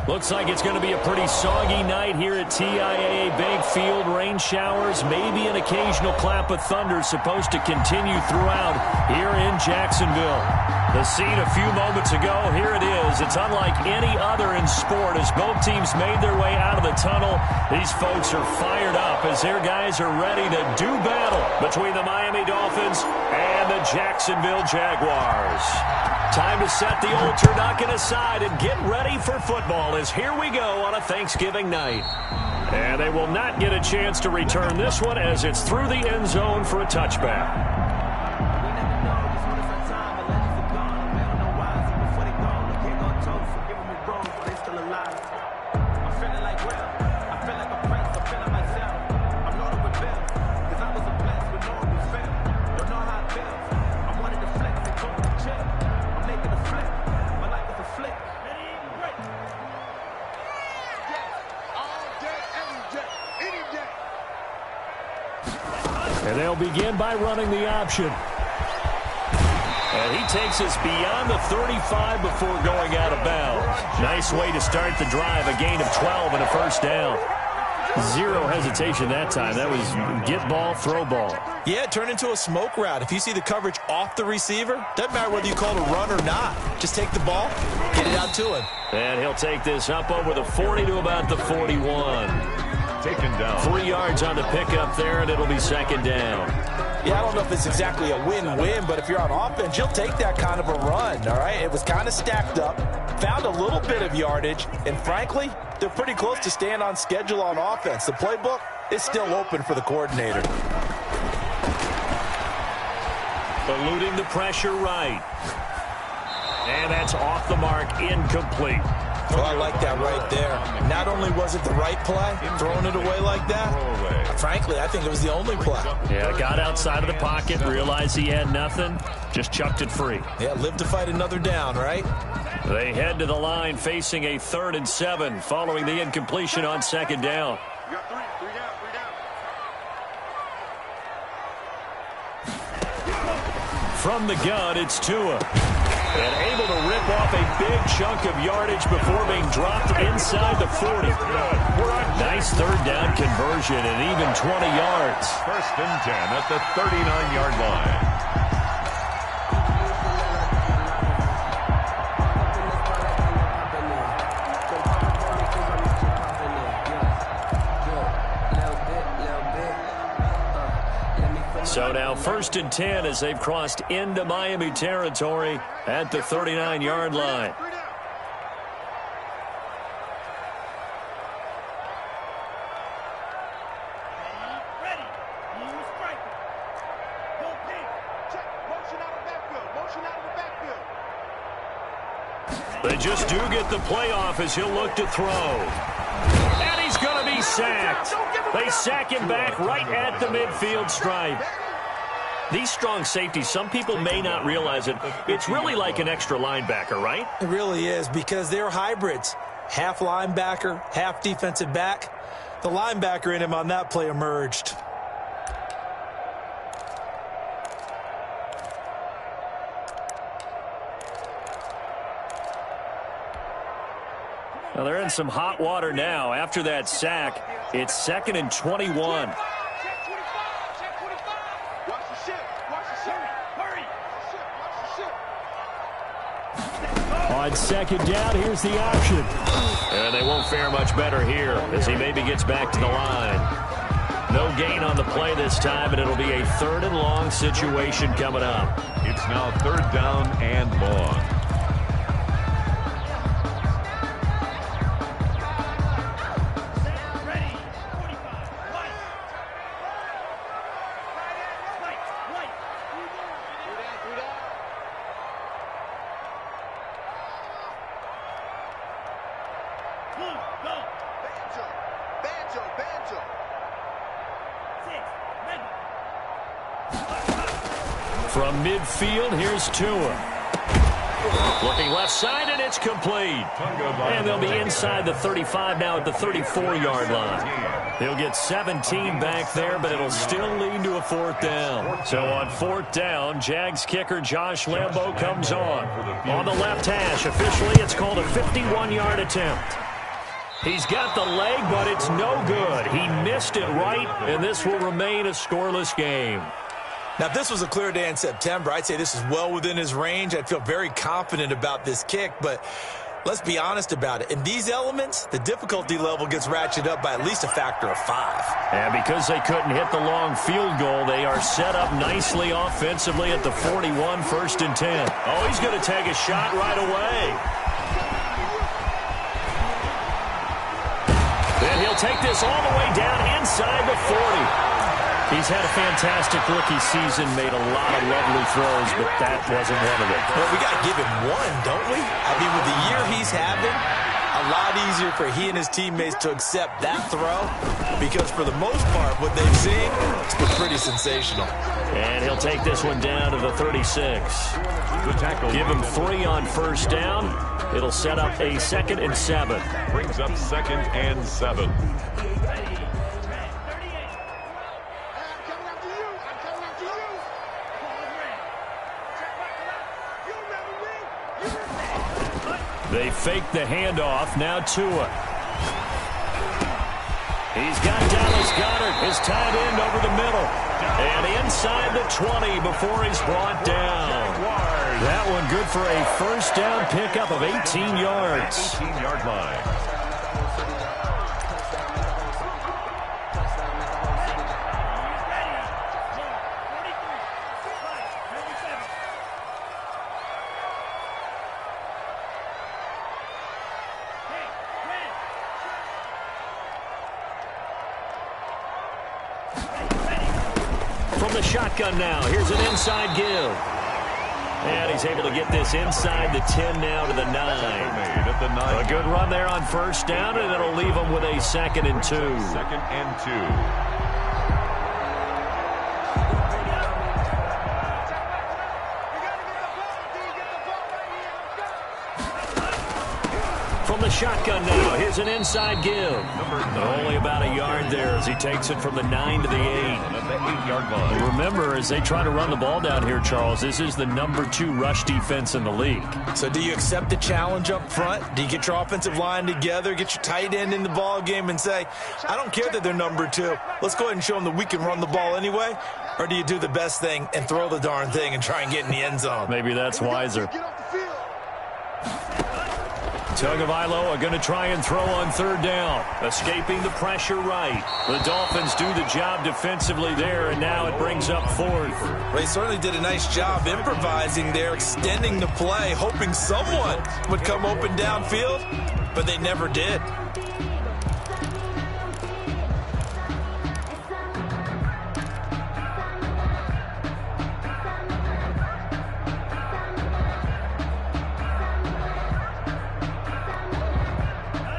Looks like it's going to be a pretty soggy night here at TIAA Bank Field. Rain showers, maybe an occasional clap of thunder supposed to continue throughout here in Jacksonville. The scene a few moments ago, here it is. It's unlike any other in sport as both teams made their way out of the tunnel. These folks are fired up as their guys are ready to do battle between the Miami Dolphins and the Jacksonville Jaguars. Time to set the old turducken aside and get ready for football as here we go on a Thanksgiving night. And they will not get a chance to return this one as it's through the end zone for a touchback. And they'll begin by running the option. And he takes us beyond the 35 before going out of bounds. Nice way to start the drive. A gain of 12 and a first down. Zero hesitation that time. That was get ball, throw ball. Yeah, it turned into a smoke route. If you see the coverage off the receiver, doesn't matter whether you call it a run or not. Just take the ball, get it out to him. And he'll take this up over the 40 to about the 41. Taken down. 3 yards on the pickup there, and it'll be second down. Yeah, I don't know if it's exactly a win-win, but if you're on offense, you'll take that kind of a run, all right? It was kind of stacked up, found a little bit of yardage, and frankly, they're pretty close to staying on schedule on offense. The playbook is still open for the coordinator. Eluding the pressure right. And that's off the mark, incomplete. Oh, I like that right there. Not only was it the right play, throwing it away like that, frankly, I think it was the only play. Yeah, got outside of the pocket, realized he had nothing, just chucked it free. Yeah, live to fight another down, right? They head to the line facing a 3rd and 7 following the incompletion on second down. You got three down. From the gun, it's Tua. And able to rip off a big chunk of yardage before being dropped inside the 40. Nice 3rd down conversion and even 20 yards. 1st and 10 at the 39-yard line. So now 1st and 10 as they've crossed into Miami territory at the 39-yard line. They just do get the playoff as he'll look to throw. And he's going to be sacked. They sack him back right at the midfield stripe. These strong safeties, some people may not realize it. It's really like an extra linebacker, right? It really is because they're hybrids. Half linebacker, half defensive back. The linebacker in him on that play emerged. Well, they're in some hot water now. After that sack, it's 2nd and 21. On second down, here's the option. And they won't fare much better here as he maybe gets back to the line. No gain on the play this time, and it'll be a 3rd and long situation coming up. It's now 3rd down and long. From midfield, here's Tua. Looking left side, and it's complete. And they'll be inside the 35 now at the 34-yard line. He'll get 17 back there, but it'll still lead to a 4th down. So on 4th down, Jags kicker Josh Lambo comes on. On the left hash, officially it's called a 51-yard attempt. He's got the leg, but it's no good. He missed it right, and this will remain a scoreless game. Now, if this was a clear day in September, I'd say this is well within his range. I'd feel very confident about this kick, but let's be honest about it. In these elements, the difficulty level gets ratcheted up by at least a factor of 5. And because they couldn't hit the long field goal, they are set up nicely offensively at the 41, 1st and 10. Oh, he's going to take a shot right away. And he'll take this all the way down inside the 40. He's had a fantastic rookie season, made a lot of lovely throws, but that wasn't one of them. Well, we got to give him one, don't we? I mean, with the year he's having, a lot easier for he and his teammates to accept that throw because for the most part, what they've seen has been pretty sensational. And he'll take this one down to the 36. Good tackle. Give him 3 on 1st down. It'll set up a 2nd and 7. Brings up 2nd and 7. They fake the handoff. Now Tua. He's got Dallas Goedert, his tight end, over the middle. And inside the 20 before he's brought down. That one good for a 1st down pickup of 18 yards. 18-yard line. From the shotgun now, here's an inside give. And he's able to get this inside the 10 now to the 9. Made at the 9. A good run there on 1st down, and it'll leave him with a 2nd and 2. 2nd and 2. From the shotgun now, here's an inside give. Only about a yard there as he takes it from the 9 to the 8. At the 8-yard line. Remember, as they try to run the ball down here, Charles, this is the number 2 rush defense in the league. So do you accept the challenge up front? Do you get your offensive line together, get your tight end in the ball game and say, I don't care that they're number 2. Let's go ahead and show them that we can run the ball anyway? Or do you do the best thing and throw the darn thing and try and get in the end zone? Maybe that's wiser. Tagovailoa are going to try and throw on 3rd down. Escaping the pressure right. The Dolphins do the job defensively there, and now it brings up 4th. Well, he certainly did a nice job improvising there, extending the play, hoping someone would come open downfield, but they never did.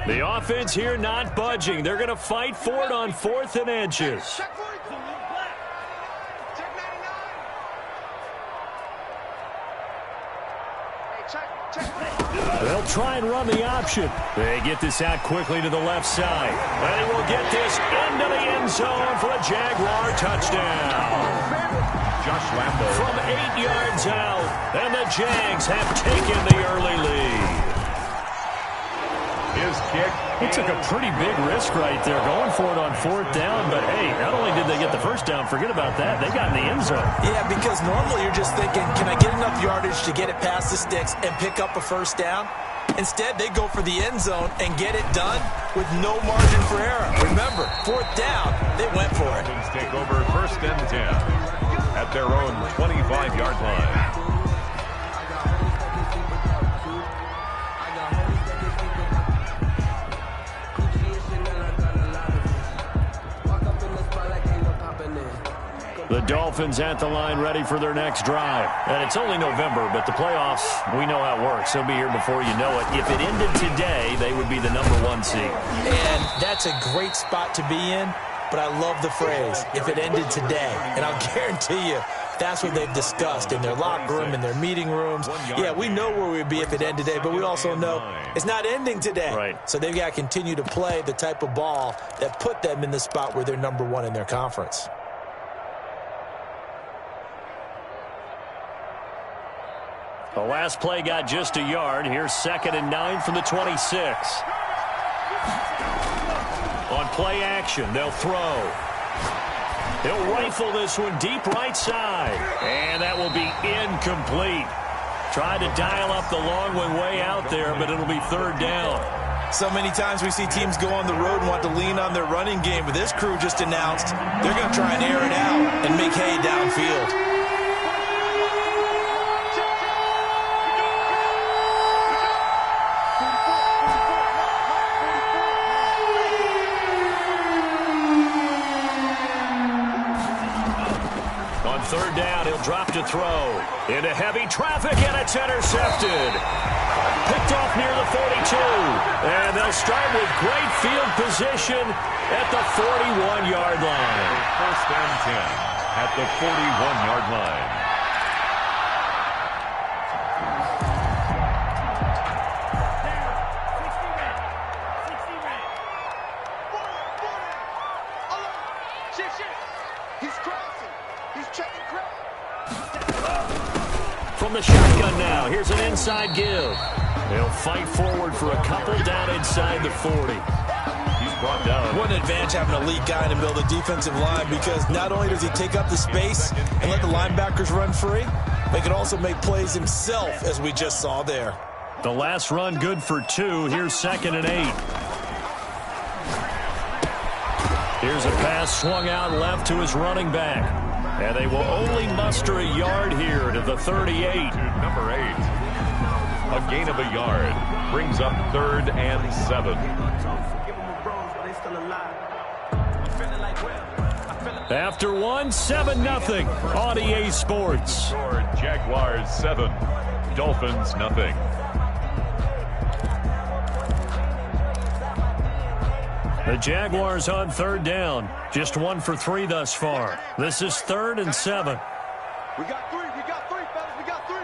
The offense here not budging. They're going to fight for it on 4th and inches. They'll try and run the option. They get this out quickly to the left side. And he will get this into the end zone for a Jaguar touchdown. Josh Lambo. From 8 yards out, and the Jags have taken the early lead. His kick. He took a pretty big risk right there going for it on 4th down, but hey, not only did they get the 1st down, forget about that, they got in the end zone. Yeah, because normally you're just thinking, can I get enough yardage to get it past the sticks and pick up a 1st down? Instead, they go for the end zone and get it done with no margin for error. Remember, 4th down, they went for it. Dolphins take over 1st and 10 at their own 25-yard line. The Dolphins at the line ready for their next drive. And it's only November, but the playoffs, we know how it works. They'll be here before you know it. If it ended today, they would be the number 1 seed. And that's a great spot to be in, but I love the phrase, if it ended today. And I'll guarantee you, that's what they've discussed in their locker room, in their meeting rooms. Yeah, we know where we'd be if it ended today, but we also know it's not ending today. Right. So they've got to continue to play the type of ball that put them in the spot where they're number 1 in their conference. The last play got just a yard. Here's 2nd and 9 from the 26. play action. They'll throw. He'll rifle this one deep right side. And that will be incomplete. Tried to dial up the long one way out there, but it'll be third down. So many times we see teams go on the road and want to lean on their running game, but this crew just announced they're going to try and air it out and make hay downfield. On third down, he'll drop to throw. Into heavy traffic, and it's intercepted. Picked off near the 42. And they'll start with great field position at the 41-yard line. First and 10 at the 41-yard line. From the shotgun now, here's an inside give. They'll fight forward for a couple down inside the 40. He's brought down. What an advantage having an elite guy in the middle of the defensive line, because not only does he take up the space and let the linebackers run free, but he can also make plays himself, as we just saw there. The last run good for 2. Here's 2nd and 8. Here's a pass swung out left to his running back. And they will only muster a yard here to the 38. Number 8. A gain of a yard. Brings up 3rd and 7. After 1, 7-0 on EA Sports. Jaguars 7. Dolphins nothing. The Jaguars on third down. Just 1 for 3 thus far. This is 3rd and 7. We got 3. We got 3, fellas. We got 3.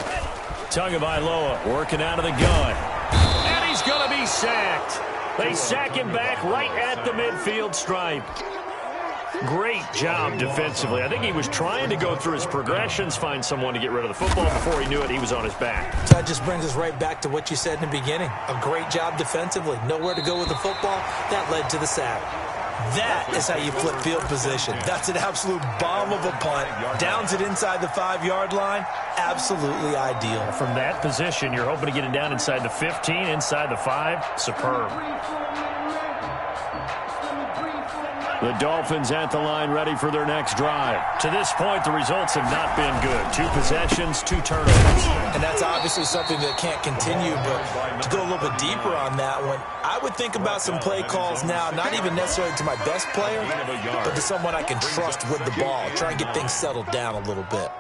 Hey, Tagovailoa working out of the gun. And he's going to be sacked. They sack him back right at the midfield stripe. Great job defensively. I think he was trying to go through his progressions, find someone to get rid of the football. Before he knew it, he was on his back. So that just brings us right back to what you said in the beginning. A great job defensively. Nowhere to go with the football. That led to the sack. That is how you flip field position. That's an absolute bomb of a punt. Downs it inside the 5-yard line. Absolutely ideal. From that position, you're hoping to get it down inside the 15, inside the 5. Superb. The Dolphins at the line, ready for their next drive. To this point, the results have not been good. 2 possessions, 2 turnovers. And that's obviously something that can't continue, but to go a little bit deeper on that one, I would think about some play calls now, not even necessarily to my best player, but to someone I can trust with the ball. Try and get things settled down a little bit.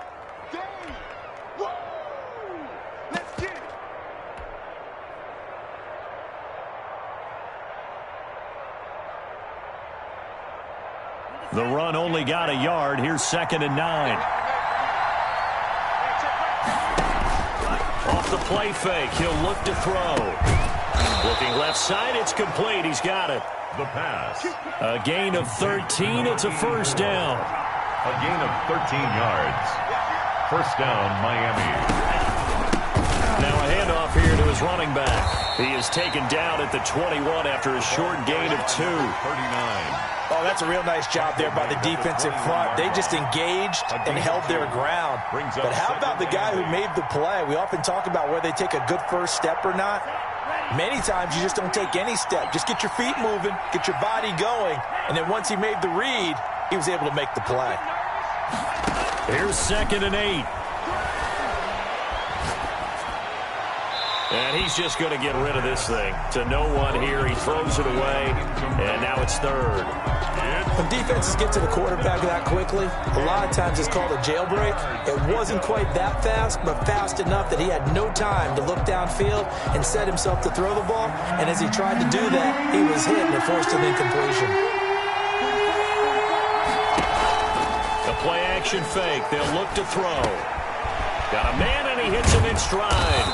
The run only got a yard. Here's 2nd and 9. Off the play fake, he'll look to throw. Looking left side, it's complete. He's got it. The pass. A gain of 13. It's a first down. A gain of 13 yards. First down, Miami. Now a handoff here to his running back. He is taken down at the 21 after a short gain of 2. 39. Oh, that's a real nice job there by the defensive front. They just engaged and held their ground. But how about the guy who made the play? We often talk about whether they take a good first step or not. Many times you just don't take any step. Just get your feet moving, get your body going, and then once he made the read, he was able to make the play. Here's 2nd and 8. And he's just going to get rid of this thing. To no one here. He throws it away, and now it's 3rd. When defenses get to the quarterback that quickly, a lot of times it's called a jailbreak. It wasn't quite that fast, but fast enough that he had no time to look downfield and set himself to throw the ball. And as he tried to do that, he was hit and it forced an incompletion. The play-action fake. They'll look to throw. Got a man, and he hits him in stride.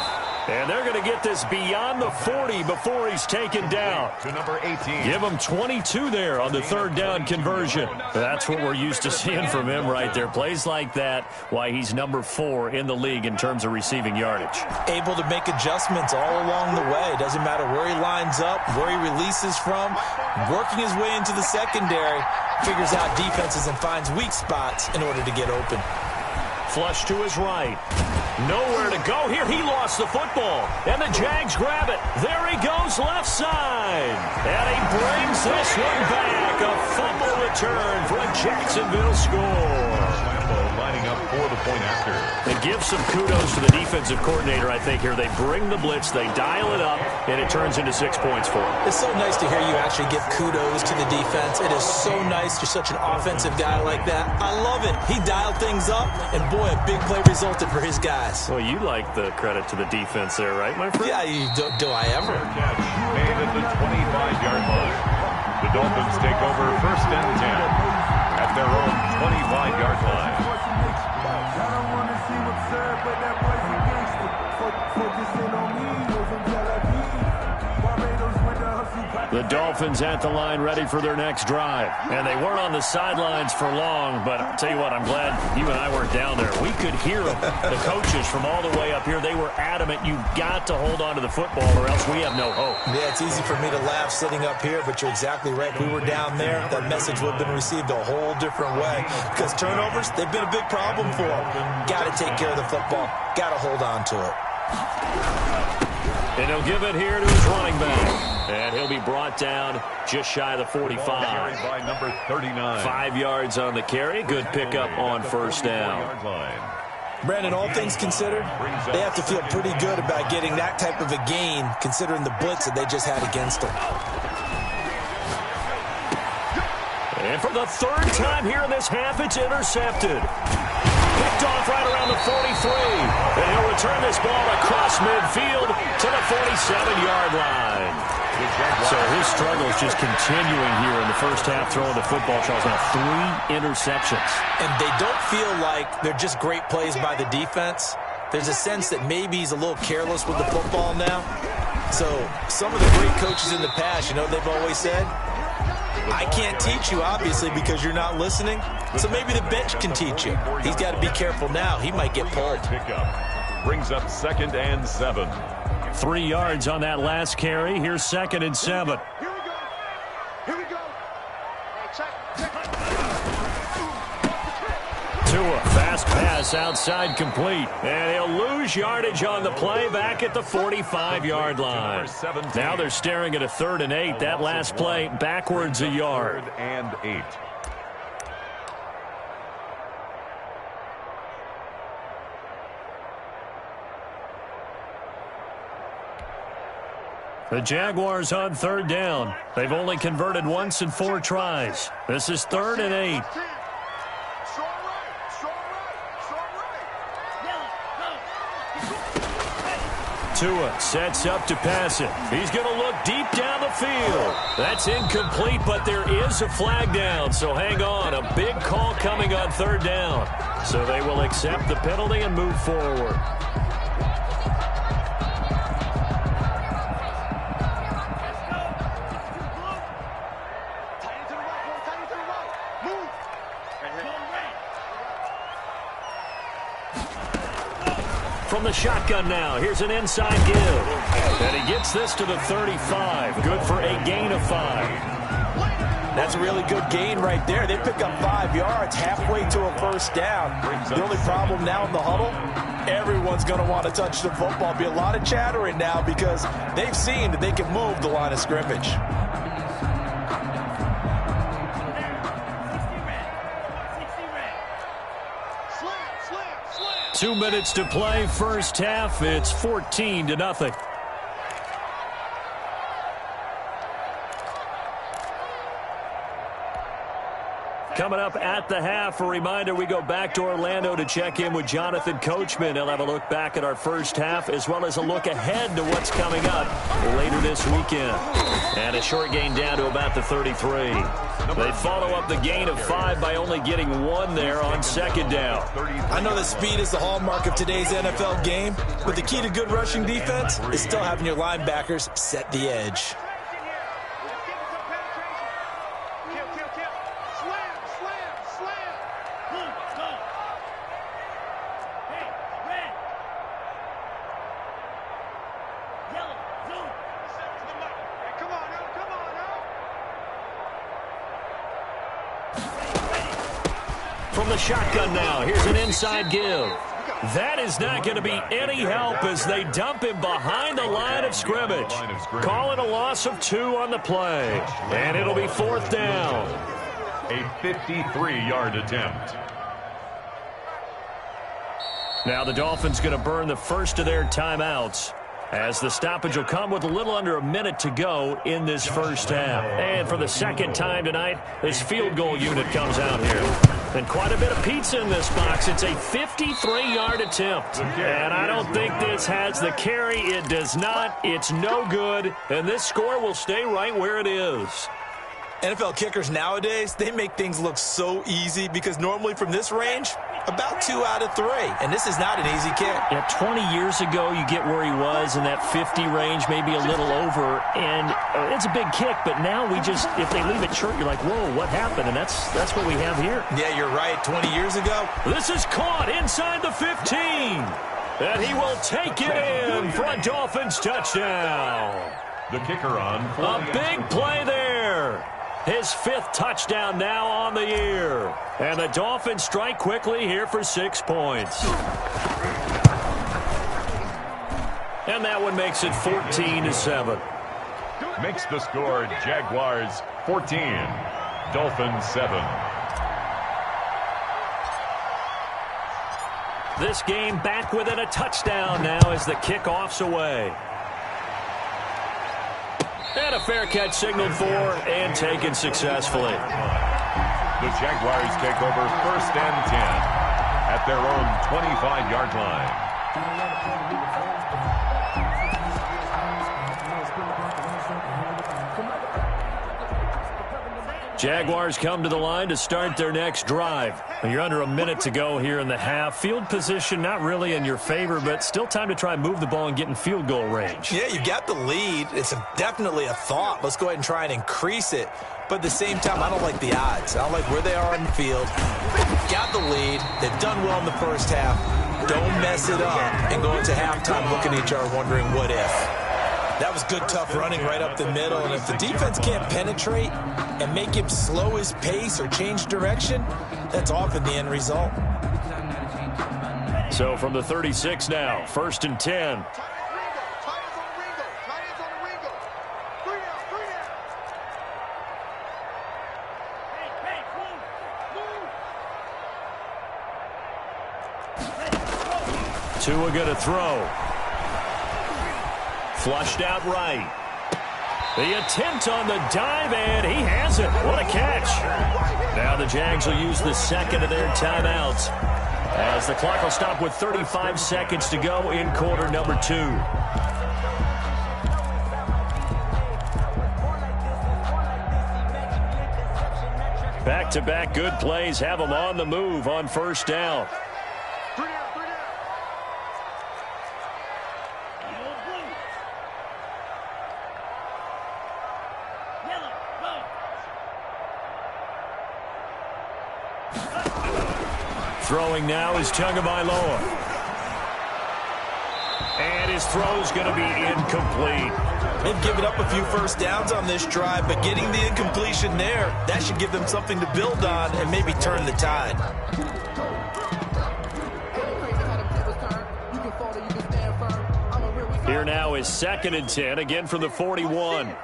And they're going to get this beyond the 40 before he's taken down. To number 18. Give him 22 there on the third down conversion. That's what we're used to seeing from him right there. Plays like that, why he's number 4 in the league in terms of receiving yardage. Able to make adjustments all along the way. Doesn't matter where he lines up, where he releases from. Working his way into the secondary, figures out defenses and finds weak spots in order to get open. Flush to his right. Nowhere to go here. He lost the football. And the Jags grab it. There he goes left side. And he brings this one back. A fumble return for a Jacksonville score. Lining up for the point after. They give some kudos to the defensive coordinator, I think, here. They bring the blitz, they dial it up, and it turns into 6 points for them. It's so nice to hear you actually give kudos to the defense. It is so nice. You're such an offensive guy like that. I love it. He dialed things up, and boy, a big play resulted for his guys. Well, you like the credit to the defense there, right, my friend? Yeah, do I ever? Catch made at the 25-yard line. The Dolphins take over 1st and 10 at their own 25-yard line. The Dolphins at the line ready for their next drive. And they weren't on the sidelines for long, but I'll tell you what, I'm glad you and I weren't down there. We could hear them. The coaches from all the way up here, they were adamant, you've got to hold on to the football or else we have no hope. Yeah, it's easy for me to laugh sitting up here, but you're exactly right. If we were down there, that message would have been received a whole different way. Because turnovers, they've been a big problem for them. Got to take care of the football. Got to hold on to it. And he'll give it here to his running back. And he'll be brought down just shy of the 45. Carried by number 39. 5 yards on the carry. Good pickup on first down. Brandon, all things considered, they have to feel pretty good about getting that type of a gain considering the blitz that they just had against them. And for the 3rd time here in this half, it's intercepted. Picked off right around the 43. And he'll return this ball across midfield to the 47-yard line. So his struggles just continuing here in the first half throwing the football, Charles. Now 3 interceptions. And they don't feel like they're just great plays by the defense. There's a sense that maybe he's a little careless with the football now. So some of the great coaches in the past, you know, they've always said, I can't teach you, obviously, because you're not listening. So maybe the bench can teach you. He's got to be careful now. He might get pulled. Brings up 2nd and 7. 3 yards on that last carry. Here's 2nd and 7. Here we go. Here we go. Hey, check. Tua, fast pass outside complete. And he'll lose yardage on the play back at the 45-yard line. Now they're staring at a 3rd and 8. That last play backwards a yard. 3rd and 8. The Jaguars on 3rd down. They've only converted once in 4 tries. This is 3rd and 8. Tua sets up to pass it. He's going to look deep down the field. That's incomplete, but there is a flag down, so hang on. A big call coming on 3rd down. So they will accept the penalty and move forward. From the shotgun now, here's an inside give. And he gets this to the 35. Good for a gain of 5. That's a really good gain right there. They pick up 5 yards halfway to a 1st down. The only problem now in the huddle, everyone's going to want to touch the football. Be a lot of chattering now because they've seen that they can move the line of scrimmage. 2 minutes to play, first half. It's 14-0. Coming up at the half, a reminder, we go back to Orlando to check in with Jonathan Coachman. He'll have a look back at our first half as well as a look ahead to what's coming up later this weekend. And a short gain down to about the 33. They follow up the gain of 5 by only getting 1 there on second down. I know that speed is the hallmark of today's NFL game, but the key to good rushing defense is still having your linebackers set the edge. From the shotgun now, here's an inside give. That is not going to be any help as they dump him behind the line of scrimmage. Call it a loss of 2 on the play. And it'll be 4th down. A 53-yard attempt. Now the Dolphins going to burn the first of their timeouts, as the stoppage will come with a little under a minute to go in this first half. And for the second time tonight, this field goal unit comes out here. And quite a bit of pizza in this box. It's a 53-yard attempt. And I don't think this has the carry. It does not. It's no good. And this score will stay right where it is. NFL kickers nowadays, they make things look so easy because normally from this range, about 2 out of 3. And this is not an easy kick. Yeah, 20 years ago, you get where he was in that 50 range, maybe a little over. And it's a big kick, but now we just, if they leave it short, you're like, whoa, what happened? And that's what we have here. Yeah, you're right. 20 years ago. This is caught inside the 15. And he will take it in for a Dolphins touchdown. The kicker on. A big play there. His 5th touchdown now on the year. And the Dolphins strike quickly here for 6 points. And that one makes it 14-7. Makes the score Jaguars 14, Dolphins 7. This game back within a touchdown now as the kickoff's away. And a fair catch signaled for and taken successfully. The Jaguars take over 1st and 10 at their own 25-yard line. Jaguars come to the line to start their next drive. You're under a minute to go here in the half. Field position not really in your favor, but still time to try and move the ball and get in field goal range. Yeah, you've got the lead. It's definitely a thought. Let's go ahead and try and increase it. But at the same time, I don't like the odds. I don't like where they are on the field. Got the lead. They've done well in the first half. Don't mess it up and go into halftime looking at each other wondering what if. That was good, tough running right up the middle. And if the defense can't penetrate and make him slow his pace or change direction, that's often the end result. So from the 36 now, 1st and 10. Tua going to throw. Flushed out right. The attempt on the dive, and he has it. What a catch. Now the Jags will use the second of their timeouts, as the clock will stop with 35 seconds to go in quarter number 2. Back-to-back good plays have them on the move on 1st down. Throwing now is Tagovailoa. And his throw's going to be incomplete. They've given up a few first downs on this drive, but getting the incompletion there, that should give them something to build on and maybe turn the tide. Here now is 2nd and 10, again from the 41.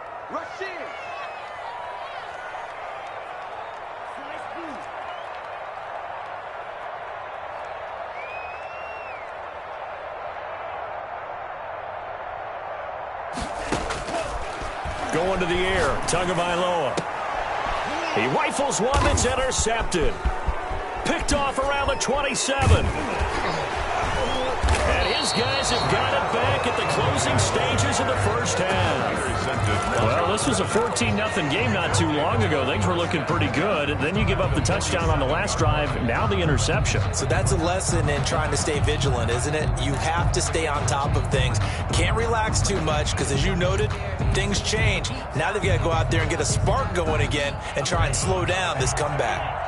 Going to the air, Tagovailoa. He rifles one that's intercepted. Picked off around the 27. And his guys have got it back at the closing stages of the first half. Well, this was a 14-0 game not too long ago. Things were looking pretty good. Then you give up the touchdown on the last drive. Now the interception. So that's a lesson in trying to stay vigilant, isn't it? You have to stay on top of things. Can't relax too much because, as you noted, things change. Now they've got to go out there and get a spark going again and try and slow down this comeback.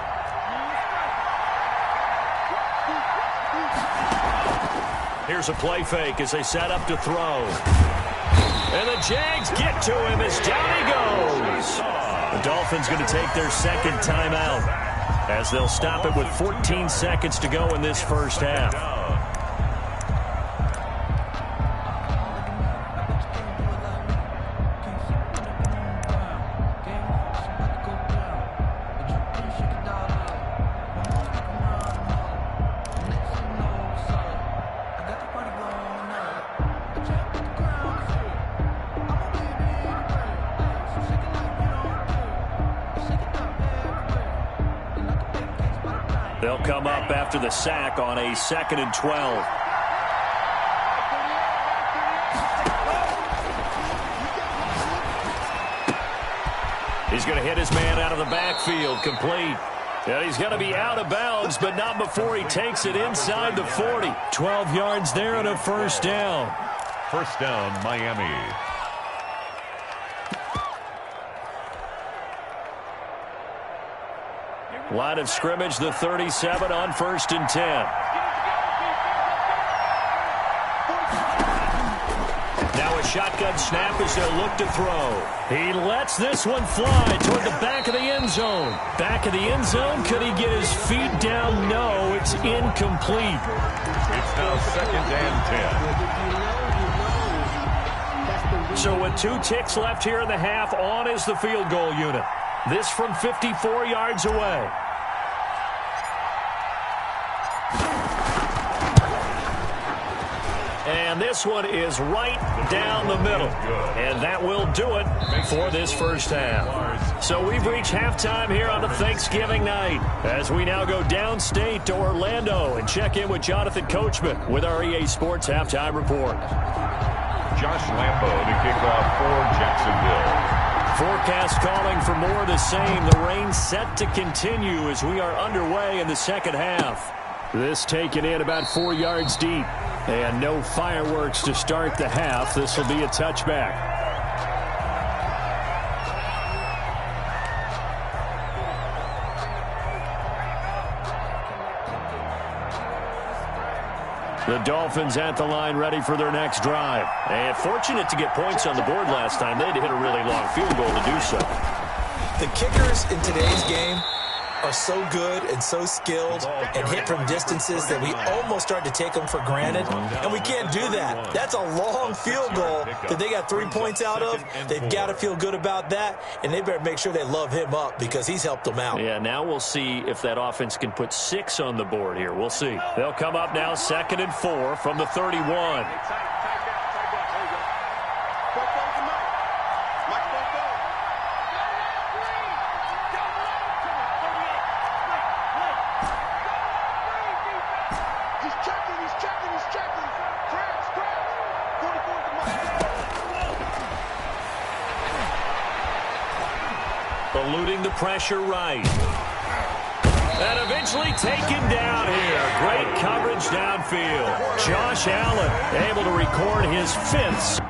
Here's a play fake as they set up to throw. And the Jags get to him as down he goes. The Dolphins going to take their second timeout as they'll stop it with 14 seconds to go in this first half. They'll come up after the sack on a 2nd and 12. He's going to hit his man out of the backfield, complete. And he's going to be out of bounds, but not before he takes it inside the 40. 12 yards there and a first down. First down, Miami. Line of scrimmage, the 37 on 1st and 10. Now a shotgun snap as they'll look to throw. He lets this one fly toward the back of the end zone. Back of the end zone, could he get his feet down? No, it's incomplete. It's now 2nd and 10. So with 2 ticks left here in the half, on is the field goal unit. This from 54 yards away. And this one is right down the middle. And that will do it for this first half. So we've reached halftime here on the Thanksgiving night as we now go downstate to Orlando and check in with Jonathan Coachman with our EA Sports Halftime Report. Josh Lambo to kick off for Jacksonville. Forecast calling for more of the same. The rain set to continue as we are underway in the second half. This taken in about 4 yards deep. And no fireworks to start the half. This will be a touchback. The Dolphins at the line ready for their next drive. And fortunate to get points on the board last time. They had to hit a really long field goal to do so. The kickers in today's game are so good and so skilled and hit from distances that we almost start to take them for granted, and we can't do that. That's a long field goal that they got 3 points out of. They've got to feel good about that, and they better make sure they love him up because he's helped them out. Yeah, now we'll see if that offense can put 6 on the board here. We'll see. They'll come up now 2nd and 4 from the 31. Eluding the pressure right. And eventually taken down here. Great coverage downfield. Josh Allen able to record his 5th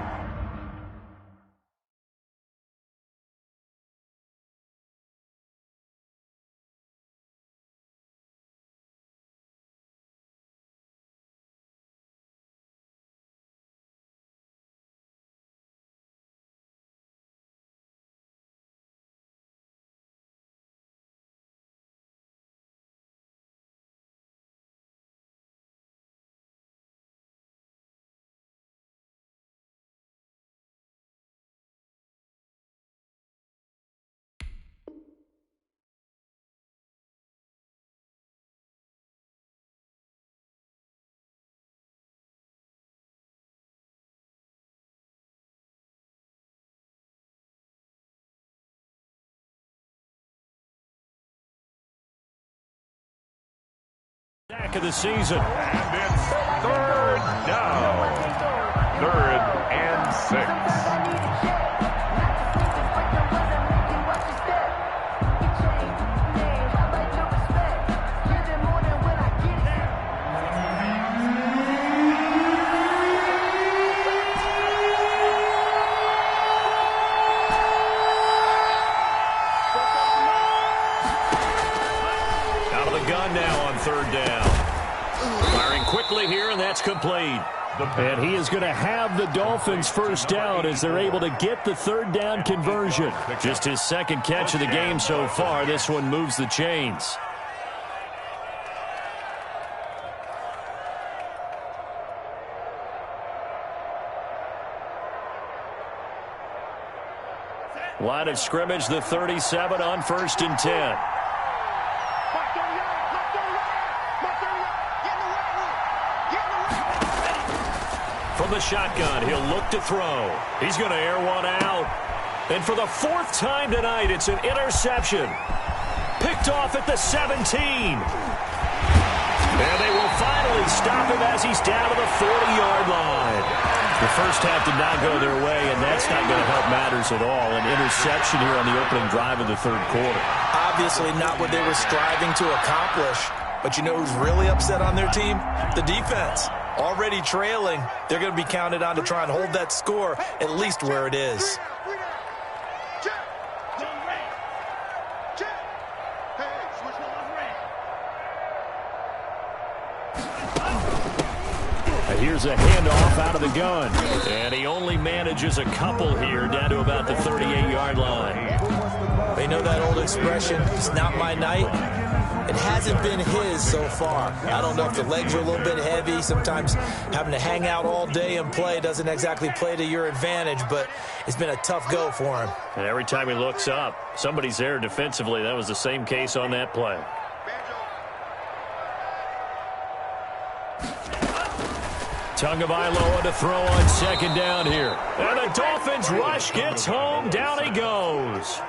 Back of the season. And it's third down. 3rd and 6. Out of the gun now on 3rd down. Firing quickly here, and that's complete. And he is going to have the Dolphins first down as they're able to get the 3rd down conversion. Just his 2nd catch of the game so far. This one moves the chains. Line of scrimmage, the 37 on 1st and 10. From the shotgun, he'll look to throw. He's going to air one out. And for the 4th time tonight, it's an interception. Picked off at the 17. And they will finally stop him as he's down to the 40-yard line. The first half did not go their way, and that's not going to help matters at all. An interception here on the opening drive of the 3rd quarter. Obviously not what they were striving to accomplish. But you know who's really upset on their team? The defense. Already trailing, they're going to be counted on to try and hold that score at least where it is. Here's a handoff out of the gun. And he only manages a couple here down to about the 38-yard line. They know that old expression, it's not my night. It hasn't been his so far. I don't know if the legs are a little bit heavy. Sometimes having to hang out all day and play doesn't exactly play to your advantage, but it's been a tough go for him. And every time he looks up, somebody's there defensively. That was the same case on that play. Tagovailoa to throw on 2nd down here. And the Dolphins rush gets home. Down he goes.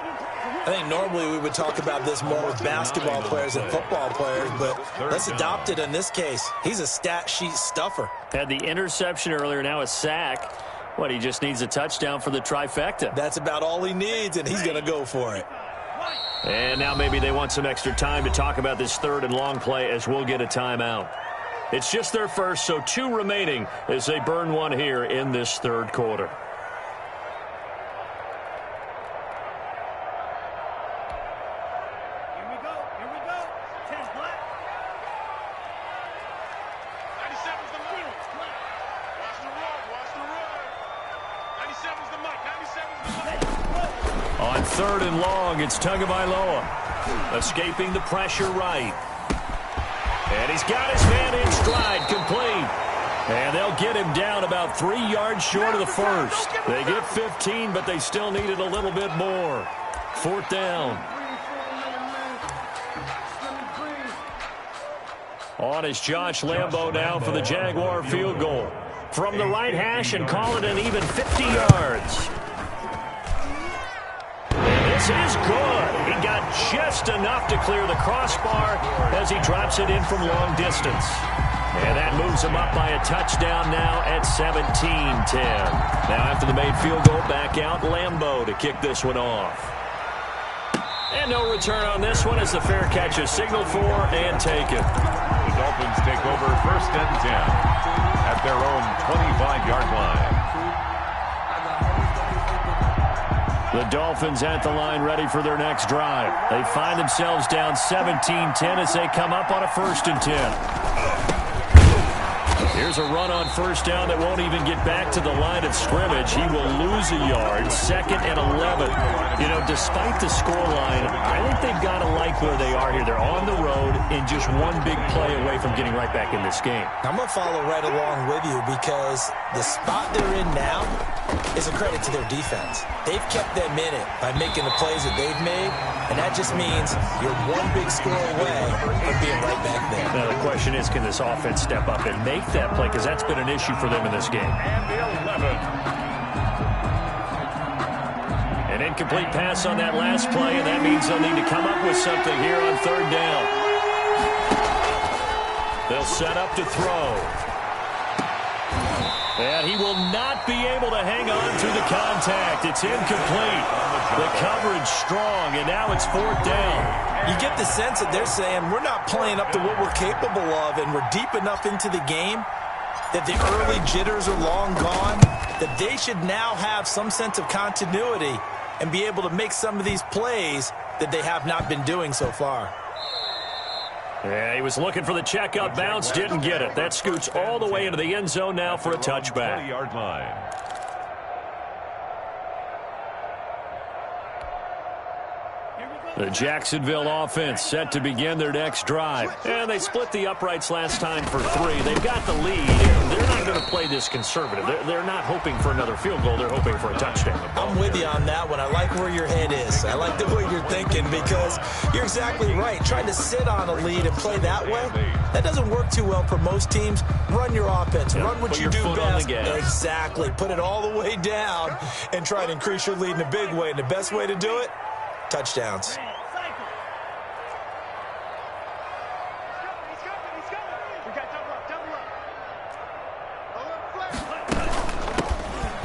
I think normally we would talk about this more with basketball players and football players, but let's adopt it in this case. He's a stat sheet stuffer. Had the interception earlier, now a sack. What, he just needs a touchdown for the trifecta. That's about all he needs, and he's going to go for it. And now maybe they want some extra time to talk about this 3rd and long play as we'll get a timeout. It's just their first, so 2 remaining as they burn one here in this 3rd quarter. On 3rd and long, it's Tagovailoa. Escaping the pressure right. And he's got his man in stride, complete. And they'll get him down about 3 yards short of the first. They get 15, but they still needed a little bit more. 4th down. On is Josh Lambo now for the Jaguar field goal. From the right hash and call it an even 50 yards. This is good. He got just enough to clear the crossbar as he drops it in from long distance. And that moves him up by a touchdown now at 17-10. Now after the made field goal, back out Lambo to kick this one off. And no return on this one as the fair catch is signaled for and taken. The Dolphins take over 1st and 10 at their own 25-yard line. The Dolphins at the line ready for their next drive. They find themselves down 17-10 as they come up on a 1st and 10. Here's a run on 1st down that won't even get back to the line of scrimmage. He will lose a yard, 2nd and 11. You know, despite the scoreline, I think they've got to like where they are here. They're on the road and just one big play away from getting right back in this game. I'm going to follow right along with you because the spot they're in now is a credit to their defense. They've kept them in it by making the plays that they've made, and that just means you're one big score away from being right back there. Now the question is, can this offense step up and make that play? Because that's been an issue for them in this game. And the 11. An incomplete pass on that last play, and that means they'll need to come up with something here on 3rd down. They'll set up to throw. And he will not be able to hang on to the contact. It's incomplete. The coverage strong, and now it's 4th down. You get the sense that they're saying we're not playing up to what we're capable of, and we're deep enough into the game that the early jitters are long gone, that they should now have some sense of continuity and be able to make some of these plays that they have not been doing so far. Yeah, he was looking for the check-up bounce, didn't get it. That scoots all the way into the end zone now for a touchback. 20-yard line. The Jacksonville offense set to begin their next drive. And they split the uprights last time for 3. They've got the lead. They're not going to play this conservative. They're not hoping for another field goal. They're hoping for a touchdown. I'm with you on that one. I like where your head is. I like the way you're thinking because you're exactly right. Trying to sit on a lead and play that way, that doesn't work too well for most teams. Run your offense. Run what you do best. Exactly. Put it all the way down and try to increase your lead in a big way. And the best way to do it, touchdowns.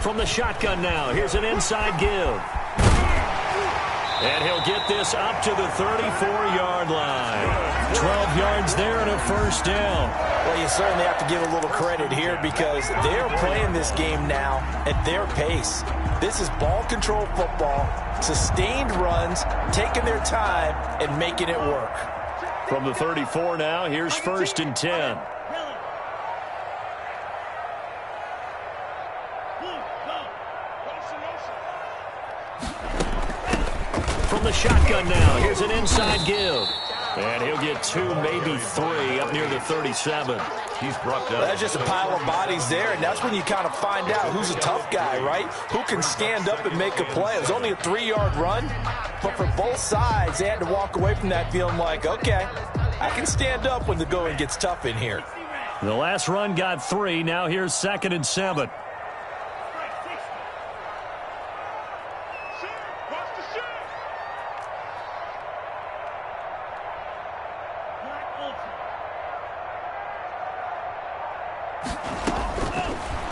From the shotgun now, here's an inside give. And he'll get this up to the 34-yard line. 12 yards there and a 1st down. Well, you certainly have to give a little credit here because they're playing this game now at their pace. This is ball control football, sustained runs, taking their time and making it work. From the 34 now, here's 1st and 10. From the shotgun now, here's an inside give. And he'll get 2, maybe 3 up near the 37. He's brought down. That's just a pile of bodies there, and that's when you kind of find out who's a tough guy, right? Who can stand up and make a play. It was only a 3-yard run, but for both sides, they had to walk away from that feeling like, okay, I can stand up when the going gets tough in here. The last run got 3. Now here's 2nd and 7.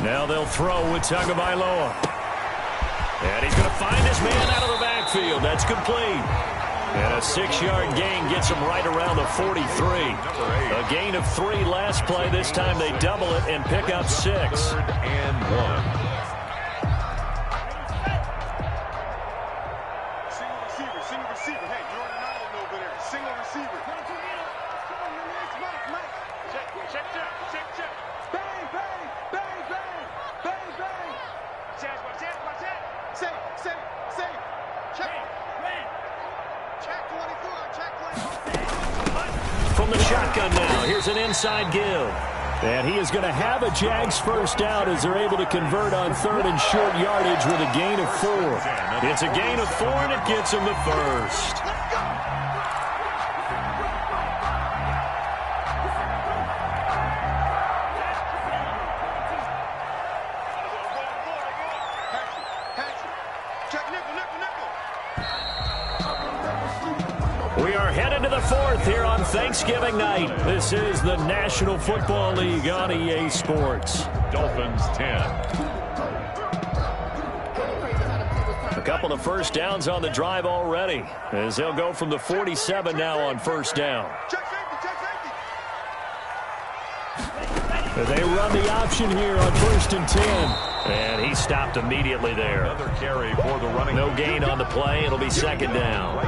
Now they'll throw with Tagovailoa. And he's going to find his man out of the backfield. That's complete. And a 6-yard gain gets him right around the 43. A gain of 3 last play. This time they double it and pick up 6. 3rd and 1. Single receiver. Hey, you're not over there. Single receiver. Check. Bang, bang, bang, bang, bang, bang. Watch that. Say. Check 24. From the shotgun now, here's an inside give. And he is going to have a Jags 1st down as they're able to convert on 3rd and short yardage with a gain of 4. It's a gain of 4, and it gets him the 1st. We are headed to the 4th here on Thanksgiving night. This is the National Football League on EA Sports. Dolphins 10. A couple of 1st downs on the drive already as they'll go from the 47 now on 1st down. Check safety. They run the option here on 1st and 10. And he stopped immediately there. Another carry for the running. No gain on the play. It'll be 2nd down.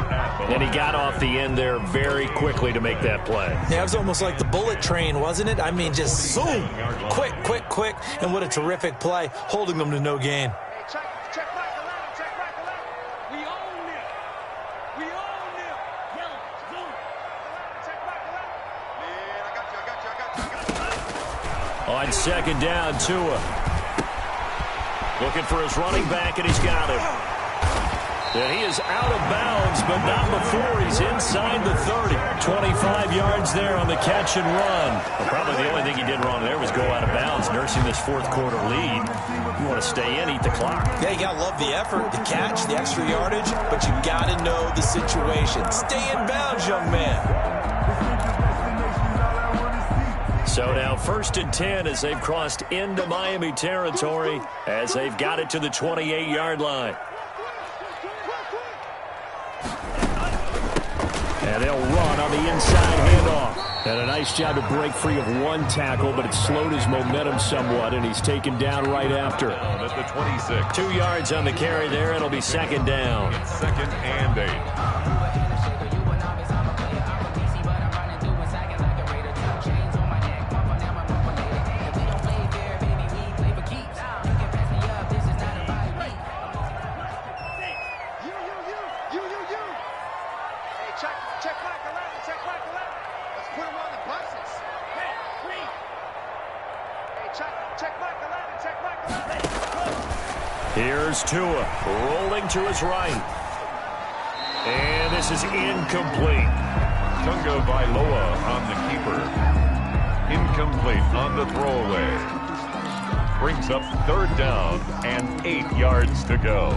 And he got off the end there very quickly to make that play. Yeah, it was almost like the bullet train, wasn't it? I mean, just zoom. Quick. And what a terrific play, holding them to no gain. Hey, check right to left. We own it. Yellow, zoom. Check right to left. Man, I got you. On 2nd down, Tua. Looking for his running back, and he's got him. And he is out of bounds, but not before he's inside the 30. 25 yards there on the catch and run. Well, probably the only thing he did wrong there was go out of bounds, nursing this 4th quarter lead. You want to stay in, eat the clock. Yeah, you got to love the effort, the catch, the extra yardage, but you got to know the situation. Stay in bounds, young man. So now 1st and 10 as they've crossed into Miami territory as they've got it to the 28-yard line. And they'll run on the inside handoff. And a nice job to break free of one tackle, but it slowed his momentum somewhat, and he's taken down right after. At the 26. 2 yards on the carry there. It'll be 2nd down. It's 2nd and 8. Here's Tua, rolling to his right. And this is incomplete. Tunga Vailoa on the keeper. Incomplete on the throwaway. Brings up 3rd down and 8 yards to go.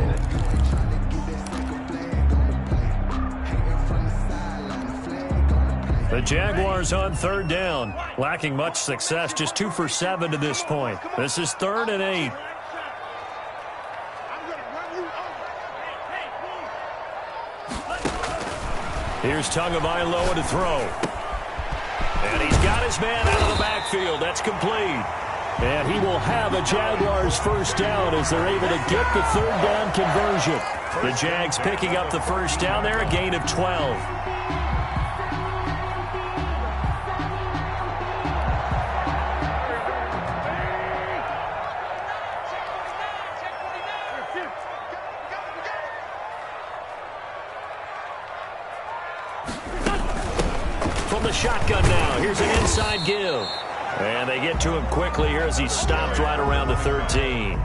The Jaguars on 3rd down. Lacking much success, just 2 for 7 to this point. This is 3rd and 8. Here's Tagovailoa to throw. And he's got his man out of the backfield. That's complete. And he will have a Jaguars 1st down as they're able to get the 3rd down conversion. The Jags picking up the 1st down there, a gain of 12. The shotgun now. Here's an inside give. And they get to him quickly here as he stopped right around the 13.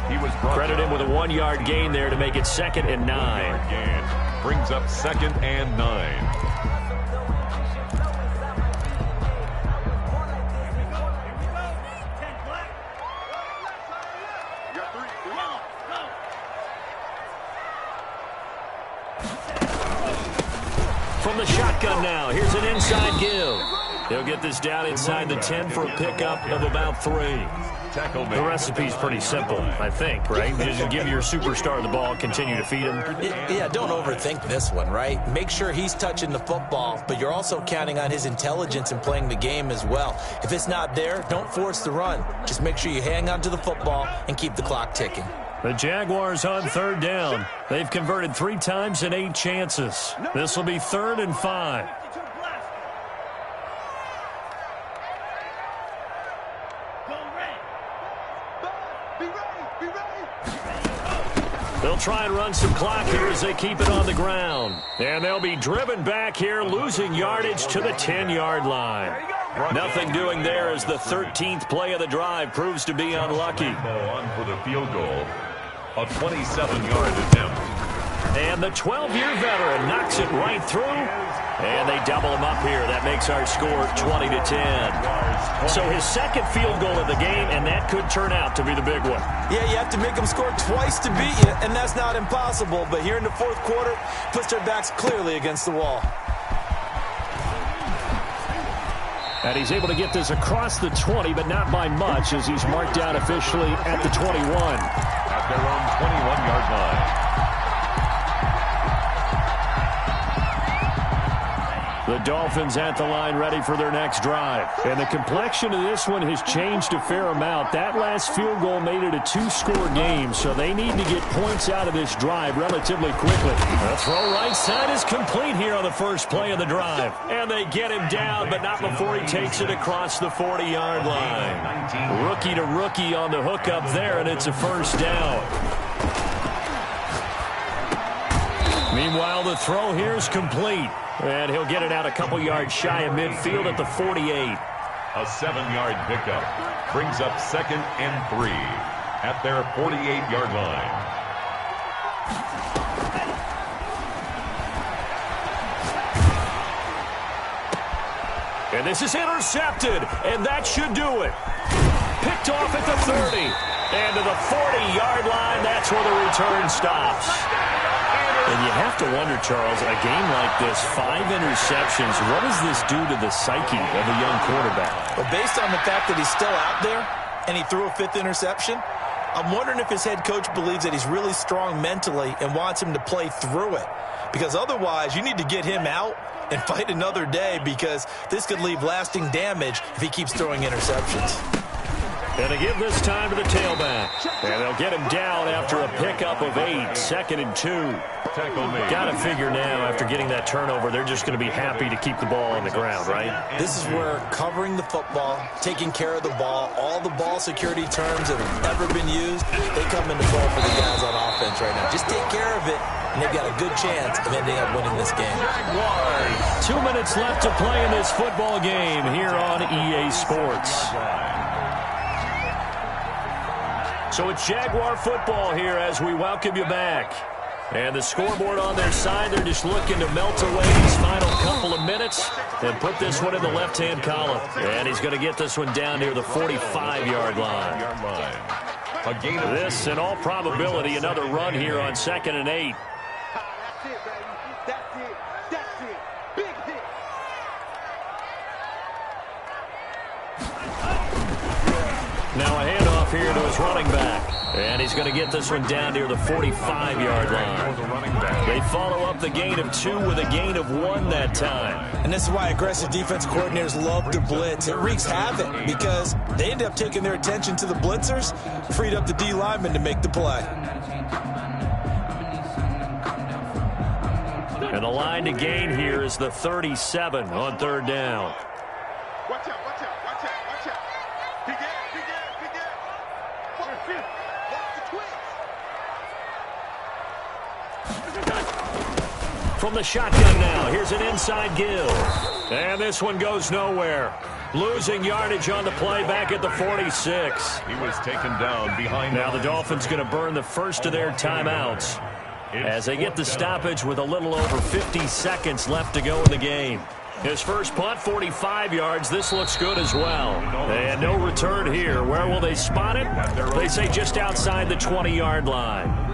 He was credited him with a 1-yard gain there to make it 2nd and 9. Brings up 2nd and 9. From the shotgun now. Here's an inside give. He'll get this down inside the 10 for a pickup of about 3. The recipe's pretty simple, I think, right? Just give your superstar the ball, continue to feed him. Yeah, don't overthink this one, right? Make sure he's touching the football, but you're also counting on his intelligence in playing the game as well. If it's not there, don't force the run. Just make sure you hang on to the football and keep the clock ticking. The Jaguars on 3rd down. They've converted 3 times in 8 chances. This will be 3rd and 5. They'll try and run some clock here as they keep it on the ground. And they'll be driven back here, losing yardage to the 10-yard line. Nothing doing there as the 13th play of the drive proves to be unlucky. On for the field goal. A 27-yard attempt. And the 12-year veteran knocks it right through. And they double him up here. That makes our score 20-10. So his 2nd field goal of the game, and that could turn out to be the big one. Yeah, you have to make them score twice to beat you, and that's not impossible. But here in the 4th quarter, puts their backs clearly against the wall. And he's able to get this across the 20, but not by much, as he's marked down officially at the 21. At their own 21-yard line. The Dolphins at the line ready for their next drive. And the complexion of this one has changed a fair amount. That last field goal made it a 2-score game, so they need to get points out of this drive relatively quickly. The throw right side is complete here on the first play of the drive. And they get him down, but not before he takes it across the 40-yard line. Rookie to rookie on the hookup there, and it's a 1st down. Meanwhile, the throw here is complete. And he'll get it out a couple yards shy of midfield at the 48. A 7-yard pickup. Brings up 2nd and 3 at their 48-yard line. And this is intercepted, and that should do it. Picked off at the 30. And to the 40-yard line, that's where the return stops. And you have to wonder, Charles, a game like this, 5 interceptions, what does this do to the psyche of a young quarterback? Well, based on the fact that he's still out there and he threw a 5th interception, I'm wondering if his head coach believes that he's really strong mentally and wants him to play through it. Because otherwise, you need to get him out and fight another day, because this could leave lasting damage if he keeps throwing interceptions. And to give this time to the tailback. And they'll get him down after a pickup of 8, 2nd and 2. Got to figure now, after getting that turnover, they're just going to be happy to keep the ball on the ground, right? This is where covering the football, taking care of the ball, all the ball security terms that have ever been used, they come into play for the guys on offense right now. Just take care of it, and they've got a good chance of ending up winning this game. 2 minutes left to play in this football game here on EA Sports. So it's Jaguar football here as we welcome you back. And the scoreboard on their side, they're just looking to melt away these final couple of minutes and put this one in the left-hand column. And he's going to get this one down near the 45-yard line. This, in all probability, another run here on 2nd and 8. That's it, baby. That's it. That's it. Big hit. Now a handoff here to his running back. And he's going to get this one down near the 45-yard line. They follow up the gain of 2 with a gain of 1 that time. And this is why aggressive defense coordinators love to blitz. It wreaks havoc because they end up taking their attention to the blitzers, freed up the D lineman to make the play. And the line to gain here is the 37 on 3rd down. Watch out, watch out, watch out, watch out. Big ass, big ass, big ass. Watch the twist. From the shotgun now, here's an inside give. And this one goes nowhere. Losing yardage on the play back at the 46. He was taken down behind. Now the Dolphins going to burn the first of their timeouts as they get the stoppage with a little over 50 seconds left to go in the game. His first punt, 45 yards. This looks good as well. And no return here. Where will they spot it? They say just outside the 20-yard line.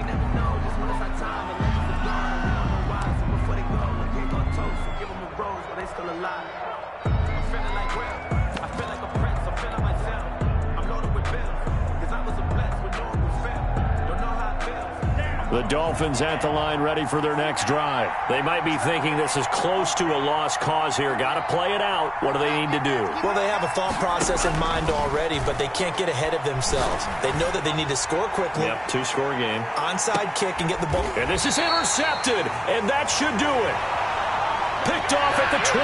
The Dolphins at the line ready for their next drive. They might be thinking this is close to a lost cause here. Got to play it out. What do they need to do? Well, they have a thought process in mind already, but they can't get ahead of themselves. They know that they need to score quickly. Yep, 2-score game. Onside kick and get the ball. And this is intercepted, and that should do it. Picked off at the 20.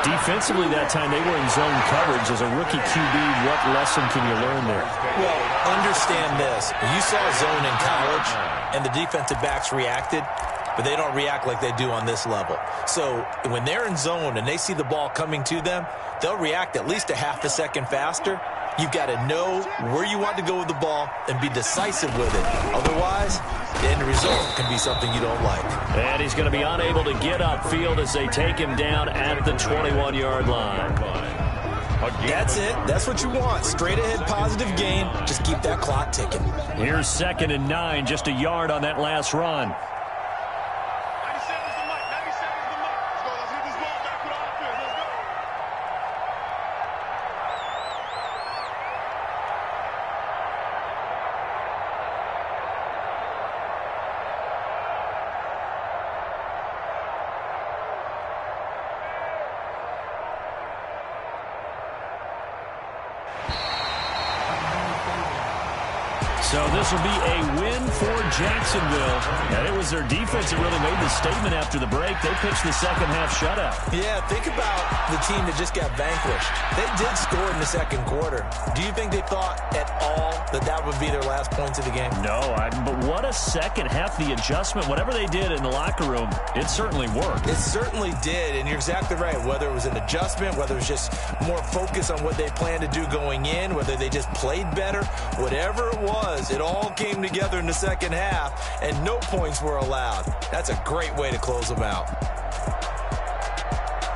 Defensively that time, they were in zone coverage. As a rookie QB, what lesson can you learn there? Well, understand this. You saw zone in college, and the defensive backs reacted, but they don't react like they do on this level. So when they're in zone and they see the ball coming to them, they'll react at least a half a second faster. You've got to know where you want to go with the ball and be decisive with it. Otherwise, the end result can be something you don't like. And he's going to be unable to get upfield as they take him down at the 21-yard line. That's it. That's what you want. Straight ahead positive gain. Just keep that clock ticking. Here's 2nd and 9, just a yard on that last run. 97 is the mic. 97 is the mic. Let's go. Let's get this ball back to the offense. Let's go. So this will be a win for Jacksonville. And it was their defense that really made the statement after the break. They pitched the second half shutout. Yeah, think about the team that just got vanquished. They did score in the second quarter. Do you think they thought at all that that would be their last points of the game? No, but what a second half. The adjustment, whatever they did in the locker room, it certainly worked. It certainly did, and you're exactly right. Whether it was an adjustment, whether it was just more focus on what they planned to do going in, whether they just played better, whatever it was, it all came together in the second half, and no points were allowed. That's a great way to close them out.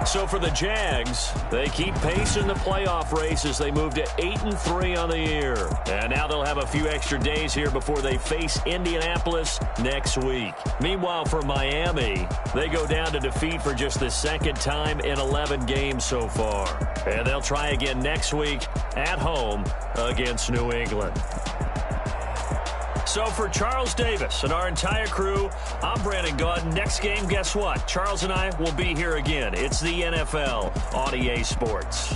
So for the Jags, they keep pace in the playoff race as they move to 8-3 on the year. And now they'll have a few extra days here before they face Indianapolis next week. Meanwhile, for Miami, they go down to defeat for just the second time in 11 games so far. And they'll try again next week at home against New England. So for Charles Davis and our entire crew, I'm Brandon Gaudin. Next game, guess what? Charles and I will be here again. It's the NFL on EA Sports.